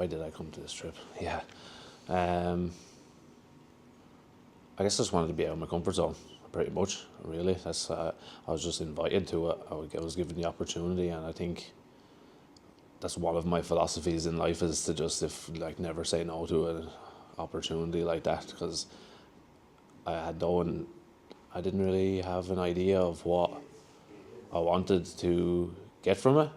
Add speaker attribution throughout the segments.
Speaker 1: why did I come to this trip? Yeah. I guess I just wanted to be out of my comfort zone, pretty much, really. That's I was just invited to it. I was given the opportunity, and I think that's one of my philosophies in life, is to just, never say no to an opportunity like that, because I didn't really have an idea of what I wanted to get from it,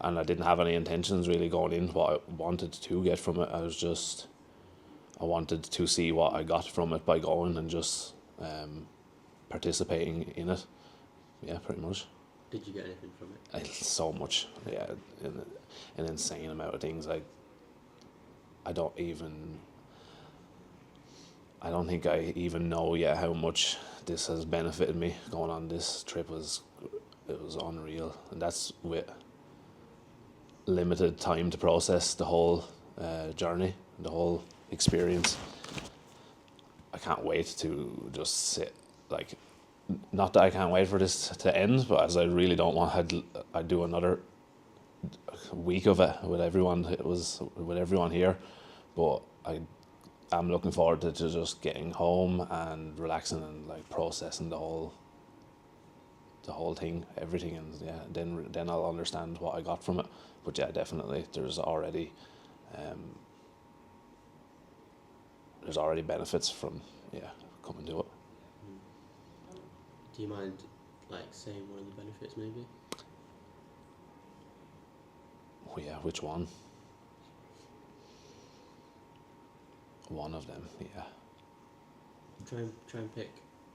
Speaker 1: and I didn't have any intentions really going in what I wanted to get from it. I wanted to see what I got from it by going and just participating in it. Yeah, pretty much.
Speaker 2: Did you get anything from it?
Speaker 1: So much, yeah, an insane amount of things. I don't think I even know yet how much this has benefited me. Going on this trip was unreal, and that's with limited time to process the whole journey, the whole experience. I can't wait to just sit, not that I can't wait for this to end, but as I really don't want, I'd do another week of it with everyone. With everyone here, but I'm looking forward to just getting home and relaxing and processing the whole thing, everything, and yeah, then I'll understand what I got from it. But yeah, definitely, there's already benefits from coming to it.
Speaker 2: Do you mind saying one of the benefits maybe?
Speaker 1: Oh yeah, which one? One of them, yeah.
Speaker 2: Try and pick.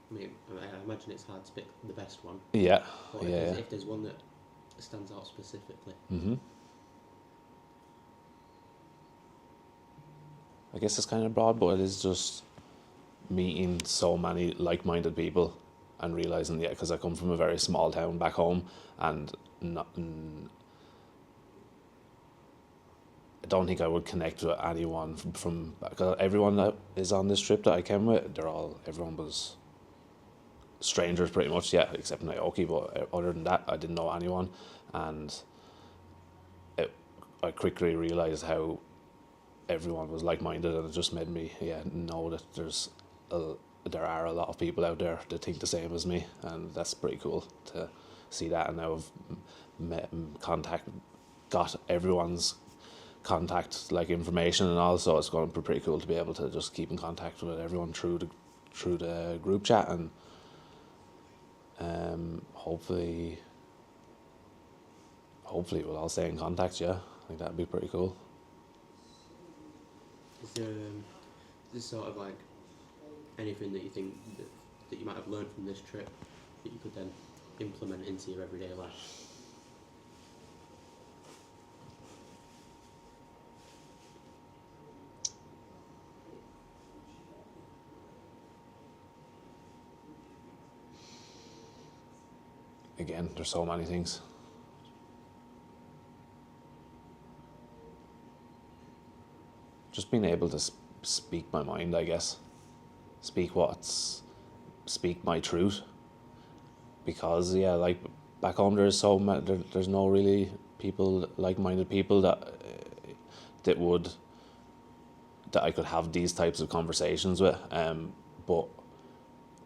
Speaker 2: I mean, I imagine it's hard to pick the best one.
Speaker 1: Yeah,
Speaker 2: but
Speaker 1: yeah.
Speaker 2: If there's one that stands out specifically.
Speaker 1: Mm-hmm. I guess it's kind of broad, but it is just meeting so many like-minded people and realising, because I come from a very small town back home, and I don't think I would connect with anyone from because everyone that is on this trip that I came with, everyone was strangers pretty much, yeah, except Naoki, but other than that, I didn't know anyone, and I quickly realised how everyone was like-minded, and it just made me know that there are a lot of people out there that think the same as me, and that's pretty cool to see that. And now I've got everyone's contact information and all, so it's going to be pretty cool to be able to just keep in contact with everyone through the group chat, and hopefully we'll all stay in contact. Yeah, I think that'd be pretty cool.
Speaker 2: Is there this sort of anything that you think that you might have learned from this trip that you could then implement into your everyday life?
Speaker 1: Again, there's so many things. Just being able to speak my mind, I guess. Speak my truth. Because back home there's no really people, like-minded people that I could have these types of conversations with. But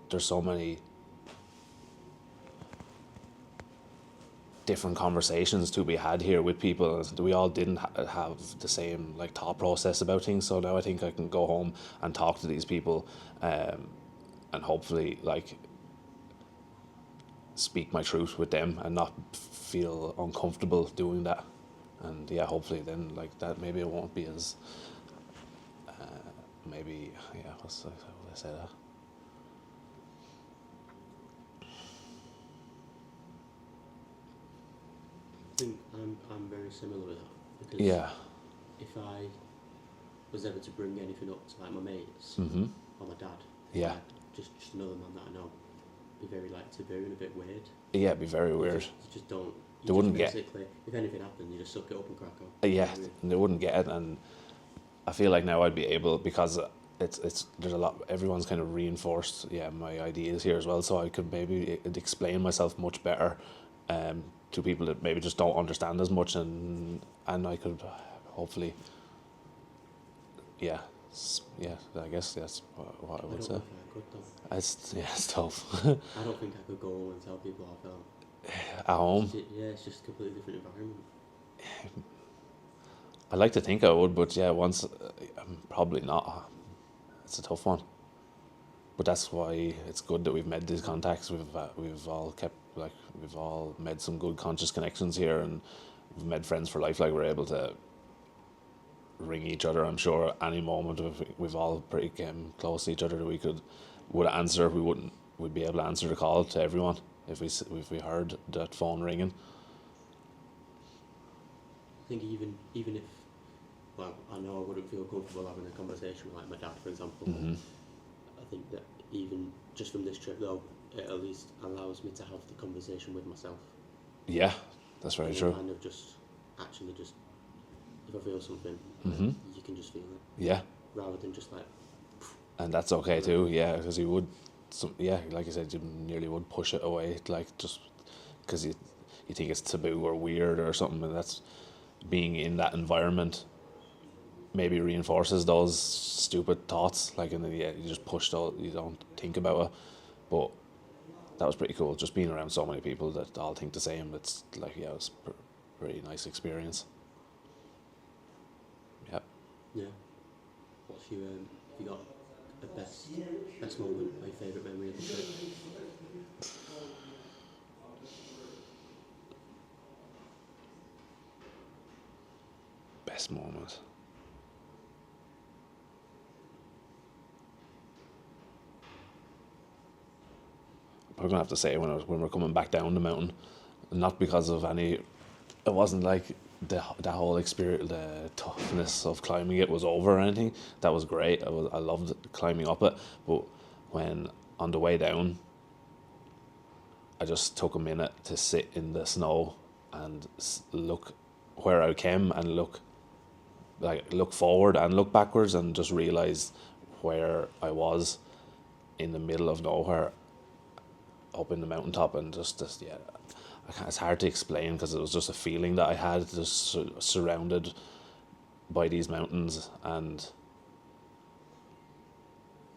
Speaker 1: there's so many different conversations to be had here with people. We all didn't have the same thought process about things, so now I think I can go home and talk to these people, and hopefully speak my truth with them and not feel uncomfortable doing that. And yeah, hopefully then that maybe it won't be as how would I say that?
Speaker 2: I think I'm very similar with that, because if I was ever to bring anything up to my mates or my dad, just another man that I know, be very taboo and a bit weird.
Speaker 1: Yeah, it'd be very weird.
Speaker 2: You just don't.
Speaker 1: They wouldn't get.
Speaker 2: If anything happened, you just suck it up and crack on.
Speaker 1: Yeah, and they wouldn't get it, and I feel now I'd be able, because there's a lot. Everyone's kind of reinforced my ideas here as well, so I could maybe explain myself much better to people that maybe just don't understand as much, and I could hopefully, yeah, yeah. I guess that's what I would say.
Speaker 2: I don't know if I could though.
Speaker 1: It's tough.
Speaker 2: I don't think I could go home and tell people how I felt.
Speaker 1: At home,
Speaker 2: Yeah, it's just a completely different environment.
Speaker 1: I like to think I would, but yeah, once probably not. It's a tough one. But that's why it's good that we've made these contacts. We've all kept we've all made some good conscious connections here, and we've made friends for life. Like we're able to ring each other. I'm sure at any moment we've all pretty close to each other that we would answer. We'd be able to answer the call to everyone if we heard that phone ringing.
Speaker 2: I think even if, well, I know I wouldn't feel comfortable having a conversation with like my dad, for example.
Speaker 1: Mm-hmm.
Speaker 2: I think that even just from this trip though, it at least allows me to have the conversation with myself.
Speaker 1: Yeah, that's very true.
Speaker 2: Kind of just if I feel something,
Speaker 1: Mm-hmm.
Speaker 2: you can just feel it.
Speaker 1: Yeah.
Speaker 2: Rather than just like.
Speaker 1: And that's okay too, yeah, because you would, like I said, you nearly would push it away, like just because you think it's taboo or weird or something, and that's being in that environment maybe reinforces those stupid thoughts, like, and then you just push those, you don't think about it. But that was pretty cool, just being around so many people that all think the same. It's like, yeah, it was pretty nice experience. Yeah.
Speaker 2: Yeah. What's your you got a best moment or your favourite memory of the trip?
Speaker 1: Best moment. I'm probably gonna have to say when we're coming back down the mountain, not because of any. It wasn't like that whole experience, the toughness of climbing it was over or anything. That was great. I loved climbing up it, but when on the way down, I just took a minute to sit in the snow and look where I came and look forward and look backwards and just realize where I was in the middle of nowhere up in the mountaintop, and just yeah, it's hard to explain because it was just a feeling that I had, just surrounded by these mountains and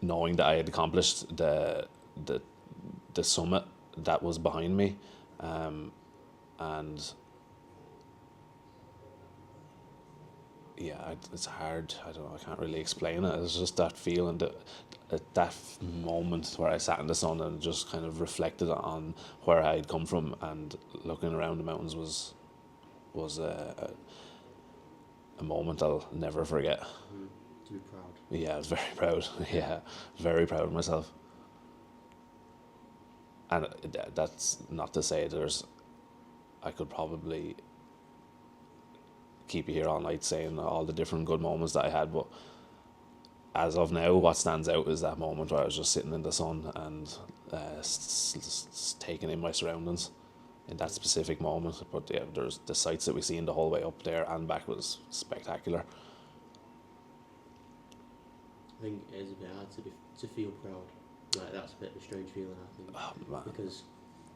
Speaker 1: knowing that I had accomplished the summit that was behind me, and yeah, it's hard. I don't know. I can't really explain it. It's just that feeling, that moment where I sat in the sun and just kind of reflected on where I had come from, and looking around the mountains was a moment I'll never forget.
Speaker 2: To be proud.
Speaker 1: Yeah, I was very proud. Yeah, very proud of myself. And that's not to say I could probably keep you here all night saying all the different good moments that I had, but as of now, what stands out is that moment where I was just sitting in the sun and taking in my surroundings in that specific moment. But yeah, there's the sights that we seen the whole way up there and back was spectacular.
Speaker 2: I think it is a bit hard to feel proud. Like, that's a bit of a strange feeling, I think.
Speaker 1: Oh, man.
Speaker 2: Because,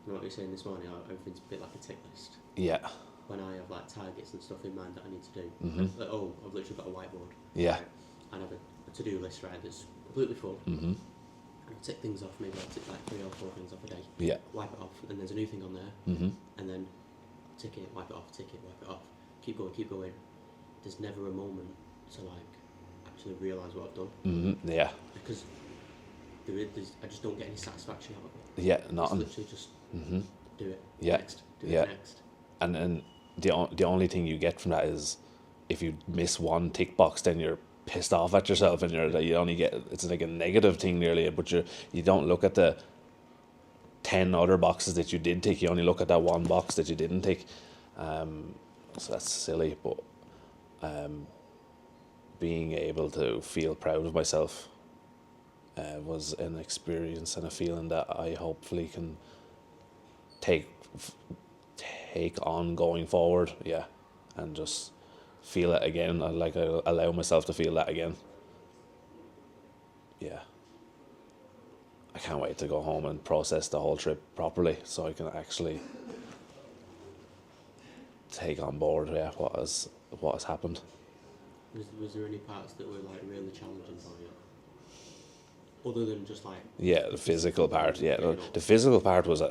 Speaker 2: you know what you're saying this morning, everything's a bit like a tick list.
Speaker 1: Yeah.
Speaker 2: When I have like targets and stuff in mind that I need to do.
Speaker 1: Mm-hmm.
Speaker 2: Like, oh, I've literally got a whiteboard.
Speaker 1: Yeah.
Speaker 2: Right? And I have a to-do list, right, that's completely full.
Speaker 1: Mm-hmm.
Speaker 2: And I tick things off, maybe I tick like 3 or 4 things off a day.
Speaker 1: Yeah.
Speaker 2: Wipe it off, and there's a new thing on there.
Speaker 1: Mm-hmm.
Speaker 2: And then tick it, wipe it off, tick it, wipe it off. Keep going. There's never a moment to like actually realise what I've done.
Speaker 1: Mm-hmm. Yeah.
Speaker 2: Because I just don't get any satisfaction out of it.
Speaker 1: Yeah, nothing.
Speaker 2: It's literally just do it.
Speaker 1: Yeah.
Speaker 2: Next. Do it next.
Speaker 1: And the only thing you get from that is if you miss one tick box, then you're pissed off at yourself, and you only get, it's like a negative thing nearly, but you don't look at the 10 other boxes that you did tick. You only look at that one box that you didn't tick. So that's silly, but being able to feel proud of myself was an experience and a feeling that I hopefully can take on going forward, yeah, and just feel it again. I allow myself to feel that again. Yeah. I can't wait to go home and process the whole trip properly so I can actually take on board, yeah, what has happened.
Speaker 2: Was there any parts that were like really challenging for you? Other than just like
Speaker 1: the physical part. Yeah, the physical part was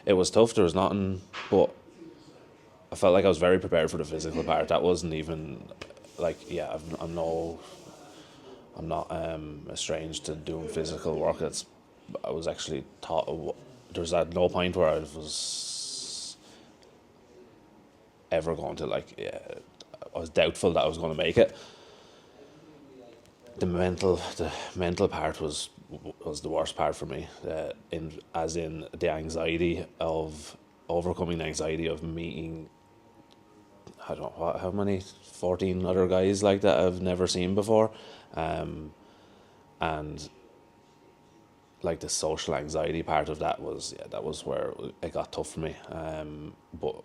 Speaker 1: it was tough. There was nothing, but I felt like I was very prepared for the physical part. That wasn't even like I'm not estranged to doing physical work. I was actually taught. There was at no point where I was ever going to I was doubtful that I was going to make it. The mental part was the worst part for me. As in the anxiety of overcoming the anxiety of meeting. I don't know how many 14 other guys like that I've never seen before, and like the social anxiety part of that was where it got tough for me. But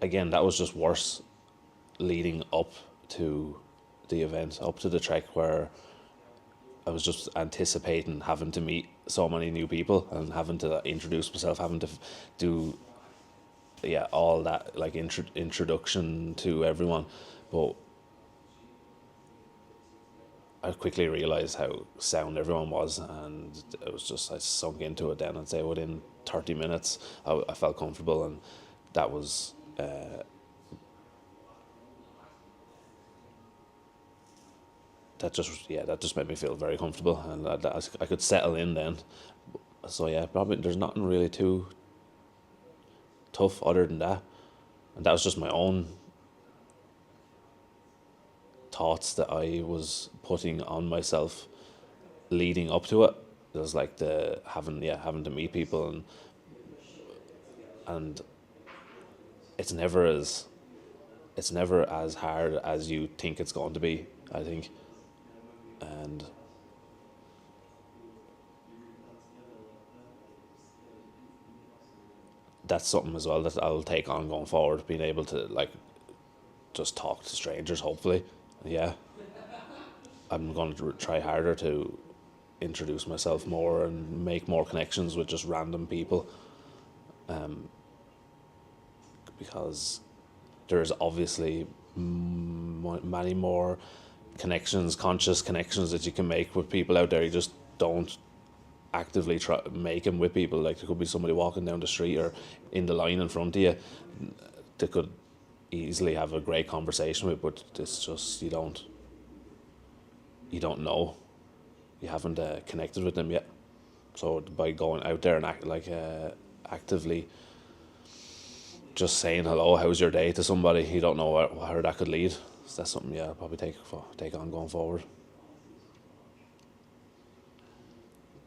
Speaker 1: again, that was just worse leading up to the event, up to the trek, where I was just anticipating having to meet so many new people and having to introduce myself, having to do all that like introduction to everyone. But I quickly realised how sound everyone was, and it was just I sunk into it then. I'd say within 30 minutes I felt comfortable, and that was that just made me feel very comfortable, and I could settle in then. So yeah, probably there's nothing really too tough other than that, and that was just my own thoughts that I was putting on myself leading up to it. It was like the having to meet people, and it's never as hard as you think it's going to be, I think. And that's something as well that I'll take on going forward, being able to like just talk to strangers, hopefully. Yeah, I'm going to try harder to introduce myself more and make more connections with just random people, because there's obviously many more conscious connections that you can make with people out there. You just don't actively try make them with people. Like there could be somebody walking down the street or in the line in front of you that could easily have a great conversation with, but it's just you don't know, you haven't connected with them yet. So by going out there and actively just saying hello, how's your day, to somebody, you don't know where that could lead. So that's something I'll probably take on going forward.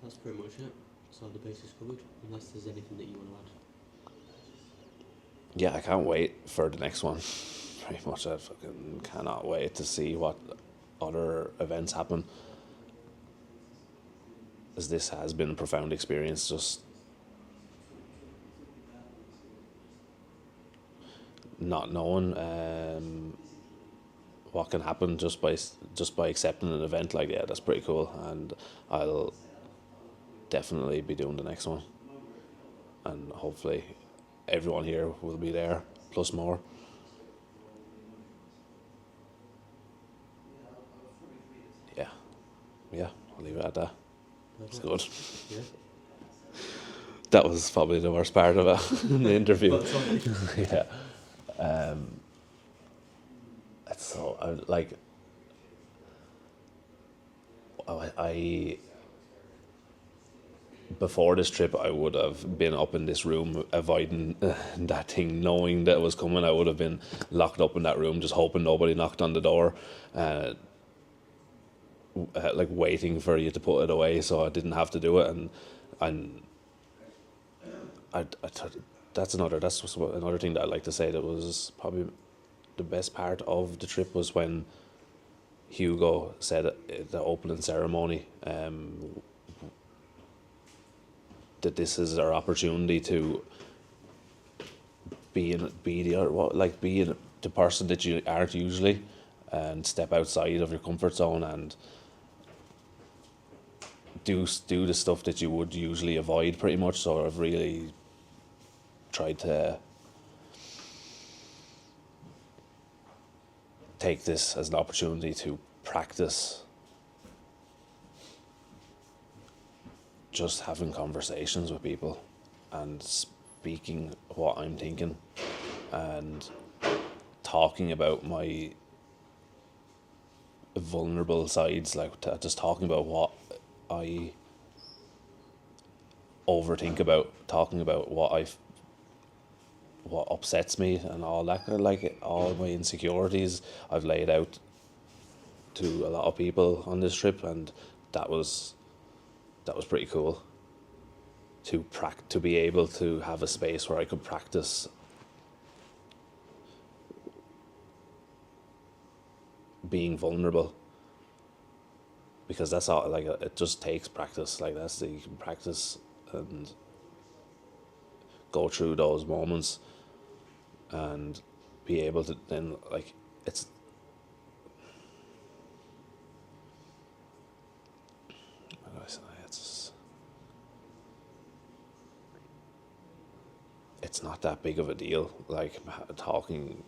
Speaker 2: That's pretty much it. So the base is covered, unless there's anything that you want to add.
Speaker 1: Yeah, I can't wait for the next one. Pretty much, I fucking cannot wait to see what other events happen, as this has been a profound experience. Just not knowing what can happen just by accepting an event like that's pretty cool, and I'll definitely be doing the next one, and hopefully everyone here will be there plus more. Yeah, I'll leave it at that. It's good.
Speaker 2: Yeah.
Speaker 1: That was probably the worst part of it, the interview. Yeah. It's so I before this trip I would have been up in this room avoiding that thing, knowing that it was coming. I would have been locked up in that room just hoping nobody knocked on the door, like waiting for you to put it away so I didn't have to do it. And that's another thing that I'd like to say that was probably the best part of the trip, was when Hugo said at the opening ceremony that this is our opportunity to be the person that you aren't usually, and step outside of your comfort zone and do the stuff that you would usually avoid, pretty much. So I've really tried to take this as an opportunity to practice just having conversations with people and speaking what I'm thinking and talking about my vulnerable sides, like just talking about what I overthink about, talking about what upsets me and all that, like all my insecurities I've laid out to a lot of people on this trip, and that was pretty cool to be able to have a space where I could practice being vulnerable, because that's all, like, it just takes practice. Like, you can practice and go through those moments and be able to then, like, it's it's not that big of a deal, like, talking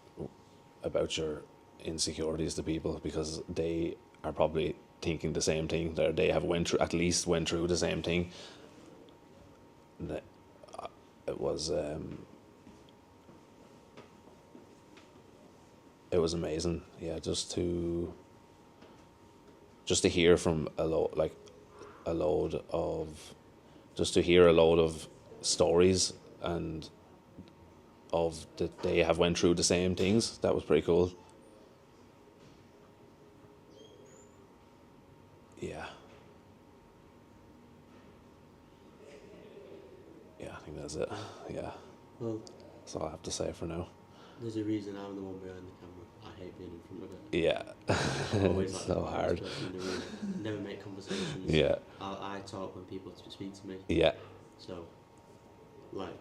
Speaker 1: about your insecurities to people, because they are probably thinking the same thing. They have went through the same thing. It was amazing, yeah, just to hear from a load of stories and of that they have went through the same things. That was pretty cool. Yeah. Yeah, I think that's it. Yeah.
Speaker 2: Well,
Speaker 1: that's all I have to say for now.
Speaker 2: There's a reason I'm the one behind the camera. I hate being in front of it.
Speaker 1: Yeah.
Speaker 2: Always
Speaker 1: it's
Speaker 2: like
Speaker 1: so hard.
Speaker 2: In the room. Never make conversations.
Speaker 1: Yeah.
Speaker 2: I talk when people speak to me.
Speaker 1: Yeah.
Speaker 2: So, like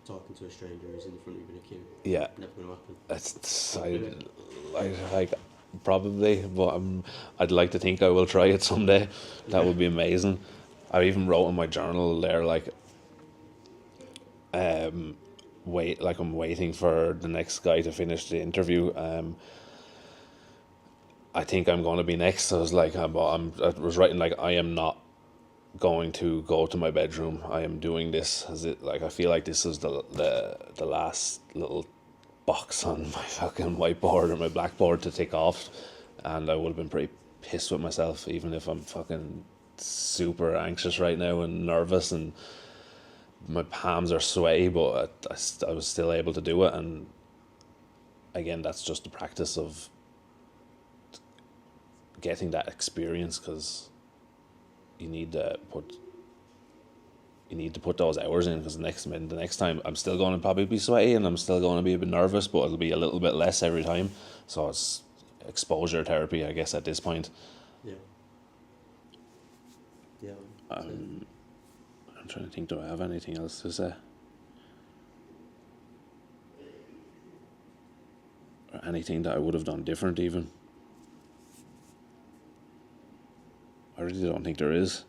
Speaker 2: talking to a stranger who's in front of you in a queue.
Speaker 1: Yeah.
Speaker 2: Never gonna happen.
Speaker 1: Like probably, but I'd like to think I will try it someday. That would be amazing. I even wrote in my journal there, like, I'm waiting for the next guy to finish the interview. I think I'm going to be next. I was like, I was writing, like, I am not going to go to my bedroom. I am doing this as it, like, I feel like this is the last little box on my fucking whiteboard or my blackboard to tick off, and I would have been pretty pissed with myself, even if I'm fucking super anxious right now and nervous and my palms are sweaty, but I was still able to do it. And again, that's just the practice of getting that experience, because you need to put those hours in, because the next time I'm still going to probably be sweaty and I'm still going to be a bit nervous, but it'll be a little bit less every time. So it's exposure therapy, I guess, at this point.
Speaker 2: Yeah. Yeah.
Speaker 1: I'm trying to think, do I have anything else to say? Or anything that I would have done different, even? I really don't think there is.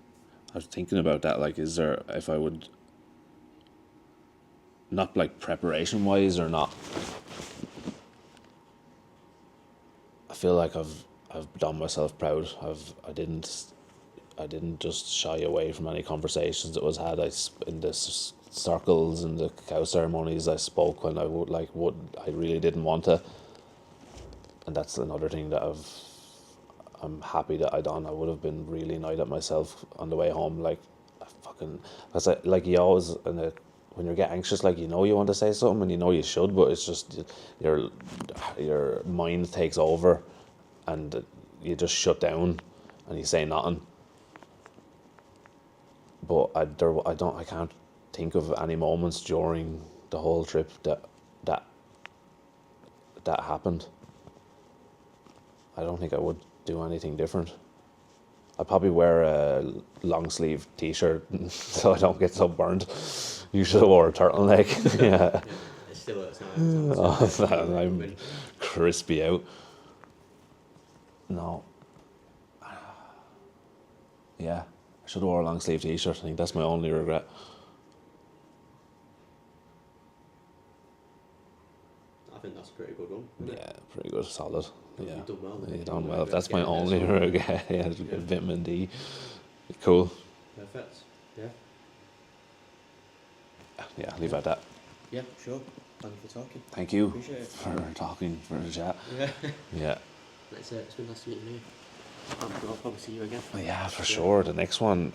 Speaker 1: I was thinking about that, like, is there, if I would, not like preparation wise or not, I feel like I've done myself proud. I didn't just shy away from any conversations that was had. In the circles and the cacao ceremonies, I spoke when I I really didn't want to, and that's another thing that I'm happy that I done. I would have been really annoyed at myself on the way home, like, like, you always, when you get anxious, like, you want to say something and you should, but it's just your mind takes over and you just shut down and you say nothing. But I can't think of any moments during the whole trip that happened. I don't think I would do anything different. I'd probably wear a long sleeve t-shirt so I don't get so burned. You should have wore a turtleneck. Yeah.
Speaker 2: It still hurts now.
Speaker 1: I'm crispy out. No. Yeah, I should have wore a long sleeve t-shirt. I think that's my only regret.
Speaker 2: I think that's a pretty good one. Isn't it?
Speaker 1: Yeah, pretty good, solid. Yeah,
Speaker 2: You've done well. Then.
Speaker 1: you've done well.
Speaker 2: Maybe
Speaker 1: That's
Speaker 2: get
Speaker 1: my
Speaker 2: in there
Speaker 1: only
Speaker 2: somewhere.
Speaker 1: regret. Yeah, vitamin D. Cool.
Speaker 2: Perfect. Yeah.
Speaker 1: Yeah, leave it at that.
Speaker 2: Yeah, sure. Thank you for talking.
Speaker 1: Thank you
Speaker 2: Appreciate it.
Speaker 1: for talking, for the chat.
Speaker 2: Yeah.
Speaker 1: Yeah.
Speaker 2: That's it. It's been nice to meet you. I'll probably see you again.
Speaker 1: Yeah, for sure. The next one,